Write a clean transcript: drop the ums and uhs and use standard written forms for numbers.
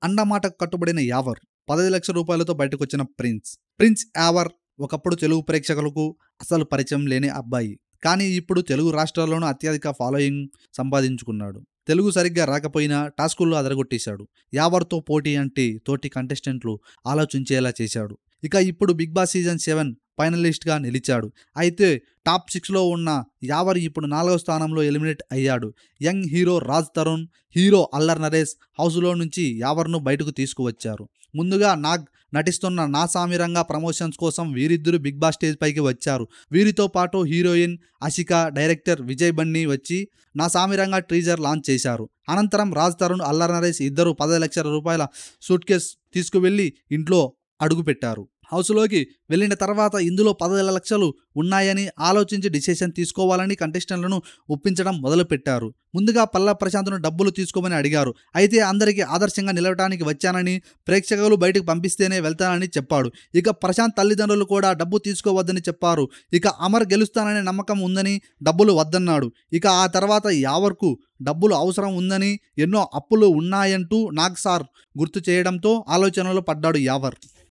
అన్నమాటకు కట్టుబడిన యావర్, 15 లక్షల రూపాయలతో బయటకొచ్చిన ప్రిన్స్ యావర్ ఒకప్పుడు తెలుగు ప్రేక్షకులకు అసలు పరిచయం లేని అబ్బాయి. కానీ ఇప్పుడు తెలుగు రాష్ట్రాల్లోనూ అత్యధిక ఫాలోయింగ్ సంపాదించుకున్నాడు. తెలుగు సరిగ్గా రాకపోయినా టాస్కుల్లో అదరగొట్టేశాడు. యావర్తో పోటీ అంటే తోటి కంటెస్టెంట్లు ఆలోచించేలా చేశాడు. ఇక ఇప్పుడు బిగ్ బాస్ సీజన్ 7 ఫైనలిస్ట్గా నిలిచాడు. అయితే టాప్ 6లో ఉన్న యావర్ ఇప్పుడు 4వ స్థానంలో ఎలిమినేట్ అయ్యాడు. Young hero Raj Tarun, hero Allari Naresh హౌస్లో నుంచి యావర్ను బయటకు తీసుకువచ్చారు. ముందుగా నాగ్ నటిస్తున్న నా సామిరంగా ప్రమోషన్స్ కోసం వీరిద్దరూ బిగ్ బాస్ స్టేజ్ పైకి వచ్చారు. వీరితో పాటు హీరోయిన్ అషిక, డైరెక్టర్ విజయ్ బన్నీ వచ్చి నా సామిరంగా టీజర్ లాంచ్ చేశారు. అనంతరం రాజ్ తరుణ్, అల్లర్ నరేష్ ఇద్దరు 15 లక్షల రూపాయల సూట్ కేస్ తీసుకువెళ్లి ఇంట్లో అడుగుపెట్టారు. హౌస్లోకి వెళ్ళిన తర్వాత ఇందులో 15 లక్షలు ఉన్నాయని ఆలోచించి డిసిషన్ తీసుకోవాలని కంటెస్టెంట్లను ఒప్పించడం మొదలుపెట్టారు. ముందుగా పల్లా ప్రశాంత్ను డబ్బులు తీసుకోమని అడిగారు. అయితే అందరికీ ఆదర్శంగా నిలవటానికి వచ్చానని, ప్రేక్షకులు బయటకు పంపిస్తేనే వెళ్తానని చెప్పాడు. ఇక ప్రశాంత్ తల్లిదండ్రులు కూడా డబ్బు తీసుకోవద్దని చెప్పారు. ఇక అమర్ గెలుస్తాననే నమ్మకం ఉందని డబ్బులు వద్దన్నాడు. ఇక ఆ తర్వాత యావర్కు డబ్బులు అవసరం ఉందని, ఎన్నో అప్పులు ఉన్నాయంటూ నాగ్ సార్ గుర్తు చేయడంతో ఆలోచనలో పడ్డాడు యావర్.